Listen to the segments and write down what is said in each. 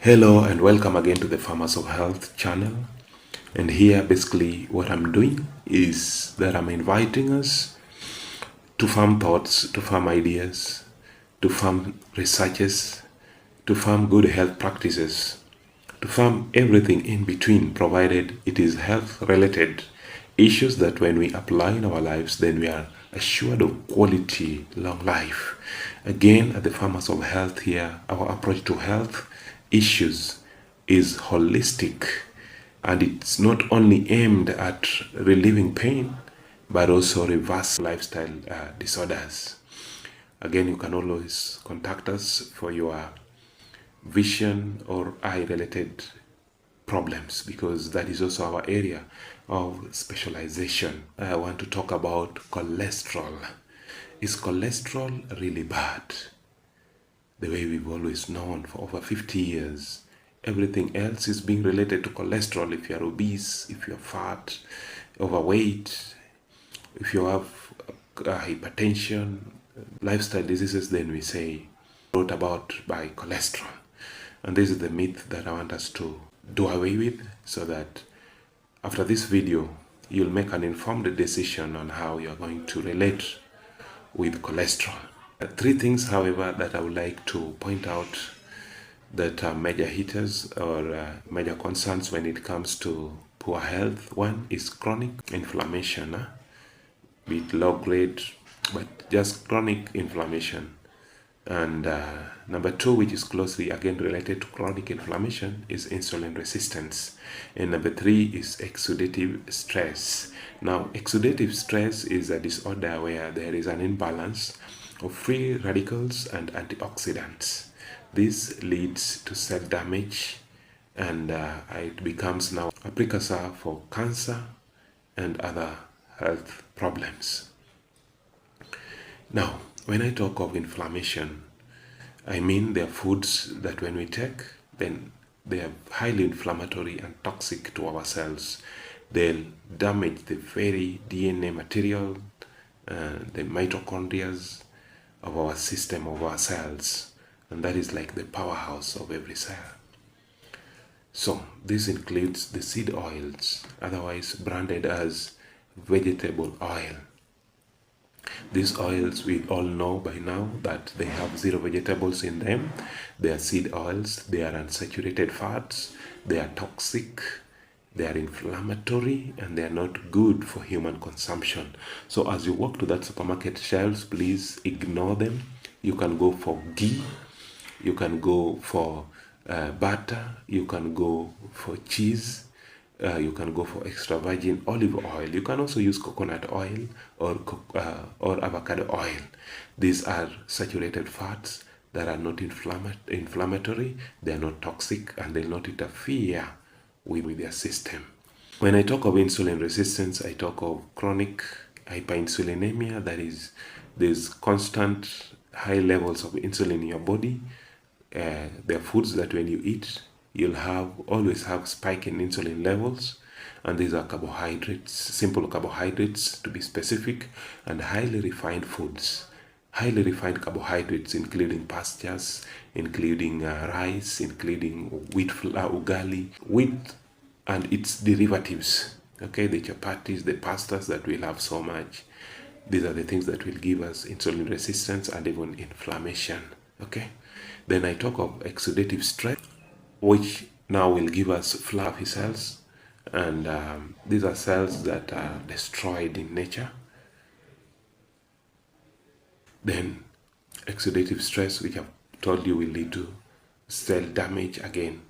Hello and welcome again to the Farmers of Health channel. And here basically what I'm doing is that I'm inviting us to farm thoughts, to farm ideas, to farm researches, to farm good health practices, to farm everything in between, provided it is health related issues that when we apply in our lives, then we are assured of quality, long life. Again, at the Farmers of Health here, our approach to health issues is holistic, and it's not only aimed at relieving pain but also reverse lifestyle disorders. Again, you can always contact us for your vision or eye related problems, because that is also our area of specialization. I want to talk about cholesterol. Is cholesterol really bad? The way we've always known for over 50 years, everything else is being related to cholesterol. If you're obese, if you're fat, overweight, if you have hypertension, lifestyle diseases, then we say brought about by cholesterol. And this is the myth that I want us to do away with, so that after this video, you'll make an informed decision on how you're going to relate with cholesterol. Three things, however, that I would like to point out that are major hitters or major concerns when it comes to poor health. One is chronic inflammation, be it low grade, but just chronic inflammation. And number two, which is closely again related to chronic inflammation, is insulin resistance. And number three is exudative stress. Now, exudative stress is a disorder where there is an imbalance of free radicals and antioxidants. This leads to cell damage, and it becomes now a precursor for cancer and other health problems. Now, when I talk of inflammation, I mean there are foods that when we take, then they are highly inflammatory and toxic to our cells. They'll damage the very DNA material, the mitochondria of our system, of our cells, and that is like the powerhouse of every cell. So this includes the seed oils, otherwise branded as vegetable oil. These oils, we all know by now that they have zero vegetables in them. They are seed oils, they are unsaturated fats, they are toxic, they are inflammatory, and they are not good for human consumption. So as you walk to that supermarket shelves, please ignore them. You can go for ghee, you can go for butter, you can go for cheese, you can go for extra virgin olive oil. You can also use coconut oil or avocado oil. These are saturated fats that are not inflammatory, they are not toxic, and they will not interfere with their system. When I talk of insulin resistance, I talk of chronic hyperinsulinemia. That is, there's constant high levels of insulin in your body. There are foods that when you eat, you'll always have spike in insulin levels, and these are carbohydrates, simple carbohydrates to be specific, and highly refined foods. Highly refined carbohydrates, including pastures, including rice, including wheat flour, ugali, wheat and its derivatives. Okay, the chapatis, the pastas that we love so much. These are the things that will give us insulin resistance and even inflammation. Okay, then I talk of exudative stress, which now will give us fluffy cells, and these are cells that are destroyed in nature. Then exudative stress, which I've told you will lead to cell damage, again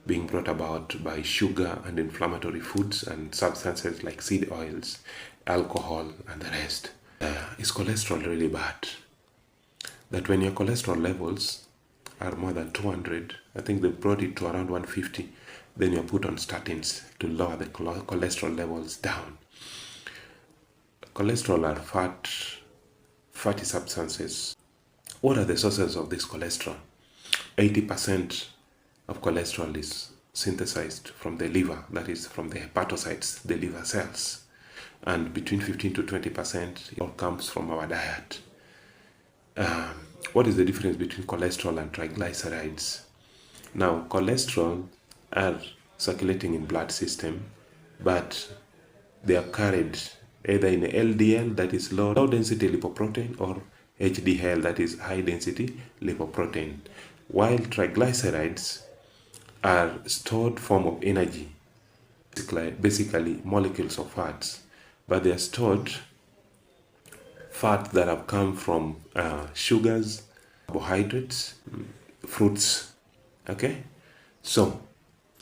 being brought about by sugar and inflammatory foods and substances like seed oils, alcohol, and the rest. Is cholesterol really bad? That when your cholesterol levels are more than 200, I think they brought it to around 150, then you're put on statins to lower the cholesterol levels down. Cholesterol are fatty substances. What are the sources of this cholesterol? 80% of cholesterol is synthesized from the liver, that is from the hepatocytes, the liver cells. And between 15 to 20% all comes from our diet. What is the difference between cholesterol and triglycerides? Now, cholesterol are circulating in blood system, but they are carried either in LDL, that is low density lipoprotein, or HDL, that is high density lipoprotein, while triglycerides are stored form of energy, basically molecules of fats, but they are stored fat that have come from sugars, carbohydrates, fruits. Okay, so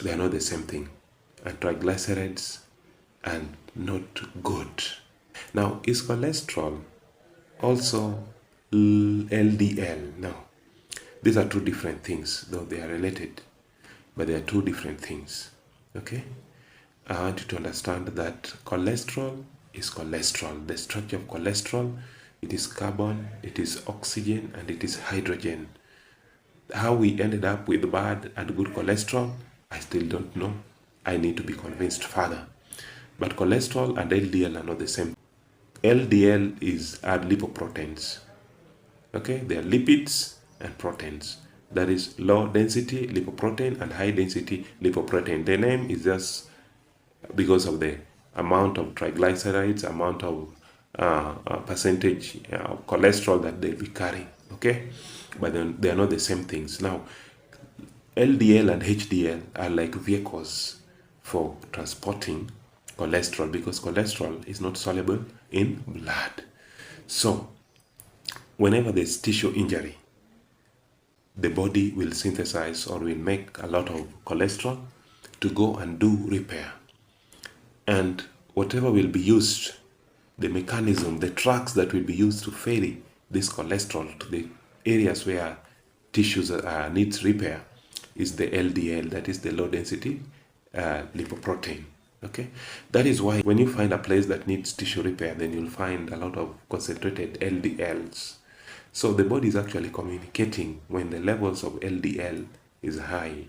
they are not the same thing, and triglycerides are not good. Now, is cholesterol also LDL? No, these are two different things, though they are related, but they are two different things. Okay, I want you to understand that cholesterol is cholesterol. The structure of cholesterol, it is carbon, it is oxygen, and it is hydrogen. How we ended up with bad and good cholesterol, I still don't know. I need to be convinced further. But cholesterol and LDL are not the same. LDL are lipoproteins. Okay, they are lipids and proteins. That is low density lipoprotein and high density lipoprotein. The name is just because of the amount of triglycerides, amount of percentage of cholesterol that they'll be carrying. Okay, but then they are not the same things. Now, LDL and HDL are like vehicles for transporting cholesterol, because cholesterol is not soluble in blood. So, whenever there's tissue injury, the body will synthesize or will make a lot of cholesterol to go and do repair. And whatever will be used, the mechanism, the tracks that will be used to ferry this cholesterol to the areas where tissues needs repair, is the LDL, that is the low density lipoprotein. Okay, that is why when you find a place that needs tissue repair, then you'll find a lot of concentrated LDLs. So the body is actually communicating when the levels of LDL is high,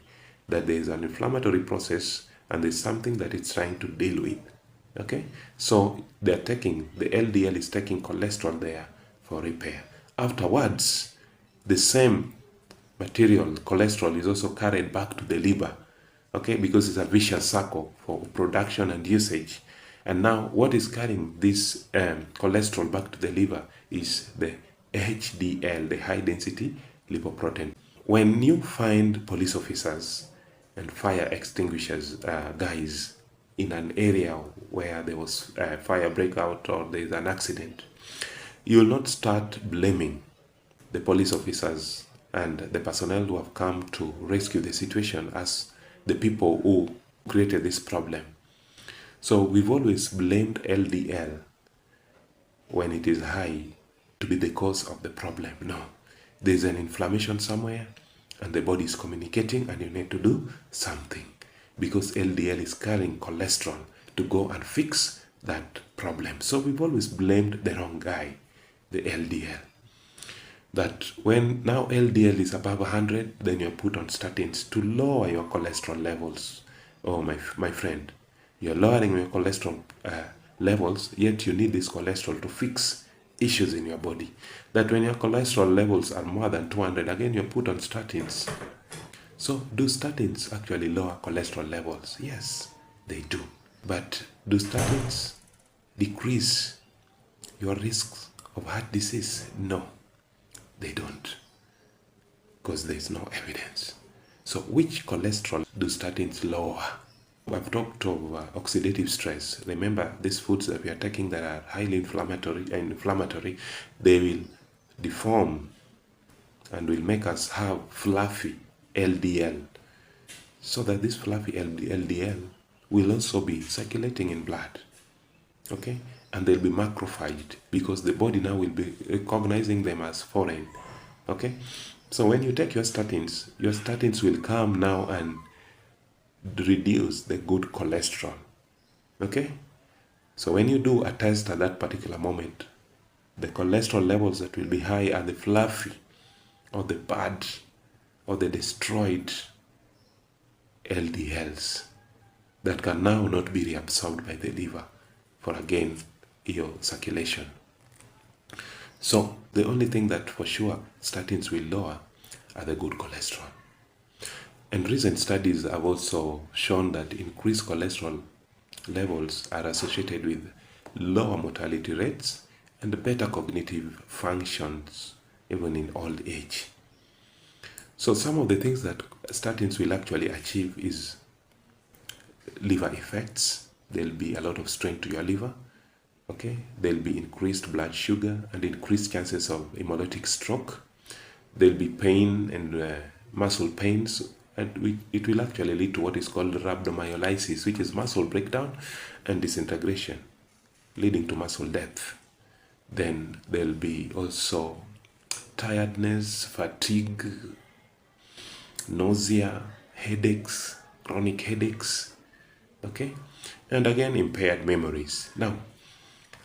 that there is an inflammatory process and there's something that it's trying to deal with. Okay, so the LDL is taking cholesterol there for repair. Afterwards, the same material, cholesterol, is also carried back to the liver. Okay, because it's a vicious circle for production and usage. And now what is carrying this cholesterol back to the liver is the HDL, the high density lipoprotein. When you find police officers and fire extinguishers guys in an area where there was a fire breakout or there is an accident, you will not start blaming the police officers and the personnel who have come to rescue the situation as the people who created this problem. So we've always blamed LDL when it is high to be the cause of the problem. No, there's an inflammation somewhere and the body is communicating and you need to do something, because LDL is carrying cholesterol to go and fix that problem. So we've always blamed the wrong guy, the LDL. That when now LDL is above 100, then you're put on statins to lower your cholesterol levels. Oh, my friend, you're lowering your cholesterol levels, yet you need this cholesterol to fix issues in your body. That when your cholesterol levels are more than 200, again, you're put on statins. So, do statins actually lower cholesterol levels? Yes, they do. But do statins decrease your risks of heart disease? No, they don't, because there is no evidence. So which cholesterol do statins lower? I've talked of oxidative stress. Remember, these foods that we are taking that are highly inflammatory, they will deform and will make us have fluffy LDL. So that this fluffy LDL will also be circulating in blood. Okay? And they'll be macrophaged, because the body now will be recognizing them as foreign. Okay, so when you take your statins will come now and reduce the good cholesterol. Okay, so when you do a test at that particular moment, the cholesterol levels that will be high are the fluffy or the bad or the destroyed LDLs that can now not be reabsorbed by the liver for again your circulation. So the only thing that for sure statins will lower are the good cholesterol. And recent studies have also shown that increased cholesterol levels are associated with lower mortality rates and better cognitive functions, even in old age. So some of the things that statins will actually achieve is liver effects. There'll be a lot of strain to your liver. Okay, there'll be increased blood sugar and increased chances of hemolytic stroke. There'll be pain and muscle pains, and it will actually lead to what is called rhabdomyolysis, which is muscle breakdown and disintegration, leading to muscle death. Then there'll be also tiredness, fatigue, nausea, headaches, chronic headaches, okay? And again, impaired memories. Now,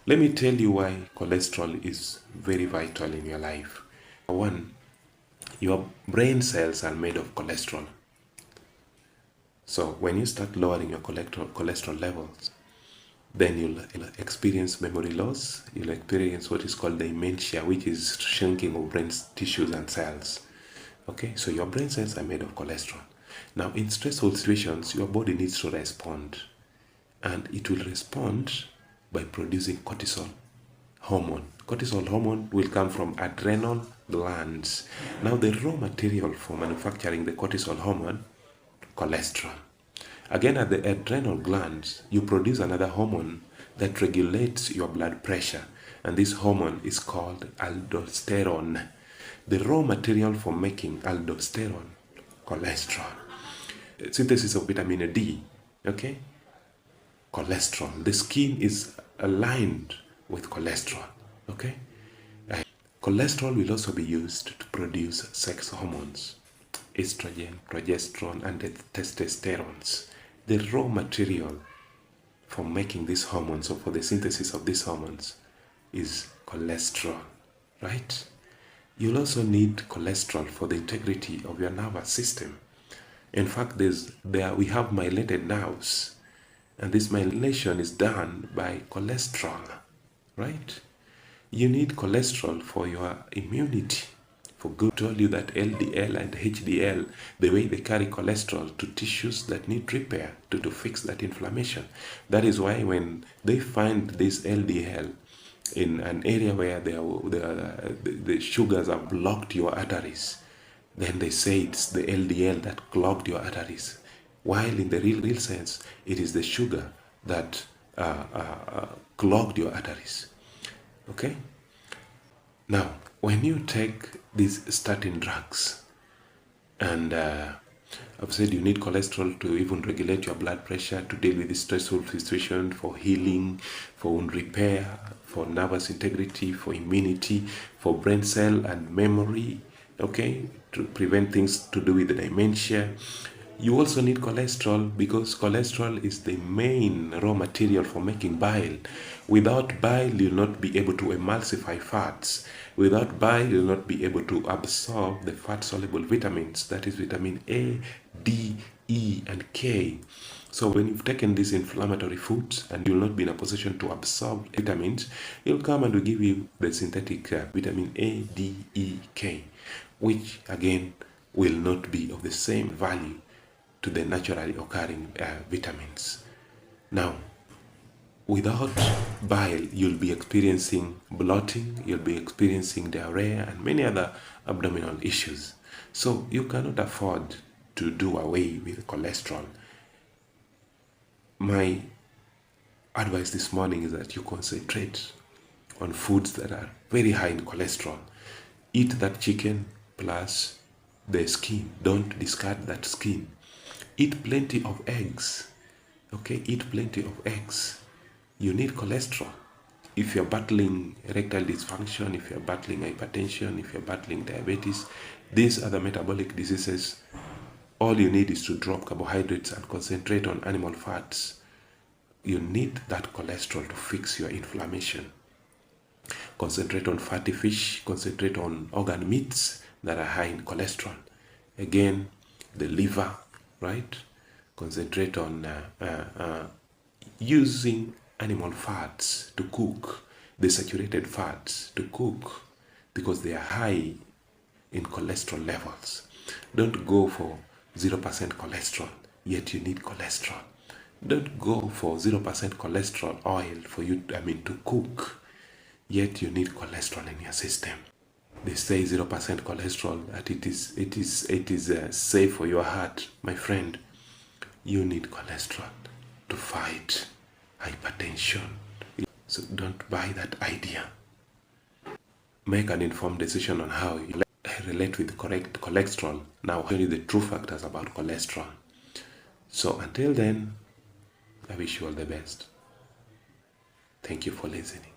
let me tell you why cholesterol is very vital in your life. One, your brain cells are made of cholesterol. So when you start lowering your cholesterol levels, then you'll experience memory loss. You'll experience what is called dementia, which is shrinking of brain tissues and cells. Okay, so your brain cells are made of cholesterol. Now, in stressful situations, your body needs to respond, and it will respond by producing cortisol hormone. Cortisol hormone will come from adrenal glands. Now, the raw material for manufacturing the cortisol hormone, cholesterol. Again, at the adrenal glands, you produce another hormone that regulates your blood pressure, and this hormone is called aldosterone. The raw material for making aldosterone, cholesterol. Synthesis of vitamin D, okay? Cholesterol. The skin is aligned with cholesterol, okay? Cholesterol will also be used to produce sex hormones, estrogen, progesterone, and testosterone. The raw material for making these hormones, or for the synthesis of these hormones, is cholesterol, right? You'll also need cholesterol for the integrity of your nervous system. In fact, we have myelinated nerves, and this myelination is done by cholesterol, right? You need cholesterol for your immunity. For good, told you that LDL and HDL, the way they carry cholesterol to tissues that need repair to fix that inflammation. That is why when they find this LDL in an area where the sugars have blocked your arteries, then they say it's the LDL that clogged your arteries. While in the real sense, it is the sugar that clogged your arteries. Okay? Now, when you take these statin drugs, and I've said you need cholesterol to even regulate your blood pressure, to deal with this stressful situation, for healing, for wound repair, for nervous integrity, for immunity, for brain cell and memory, okay, to prevent things to do with the dementia. You also need cholesterol because cholesterol is the main raw material for making bile. Without bile, you'll not be able to emulsify fats. Without bile, you'll not be able to absorb the fat-soluble vitamins, that is vitamin A, D, E, and K. So when you've taken these inflammatory foods and you'll not be in a position to absorb vitamins, you'll come and will give you the synthetic vitamin A, D, E, K, which again will not be of the same value to the naturally occurring vitamins. Now, without bile, you'll be experiencing bloating, you'll be experiencing diarrhea, and many other abdominal issues. So you cannot afford to do away with cholesterol. My advice this morning is that you concentrate on foods that are very high in cholesterol. Eat that chicken plus the skin. Don't discard that skin. Eat plenty of eggs. Okay, eat plenty of eggs. You need cholesterol. If you're battling erectile dysfunction, if you're battling hypertension, if you're battling diabetes, these are the metabolic diseases. All you need is to drop carbohydrates and concentrate on animal fats. You need that cholesterol to fix your inflammation. Concentrate on fatty fish, concentrate on organ meats that are high in cholesterol. Again, the liver, right? Concentrate on using animal fats to cook, the saturated fats to cook, because they are high in cholesterol levels. Don't go for 0% cholesterol, yet you need cholesterol. Don't go for 0% cholesterol oil for you, to cook, yet you need cholesterol in your system. They say 0% cholesterol, that it is safe for your heart. My friend, you need cholesterol to fight hypertension. So don't buy that idea. Make an informed decision on how you relate with correct cholesterol. Now, I'll tell you the true factors about cholesterol. So until then, I wish you all the best. Thank you for listening.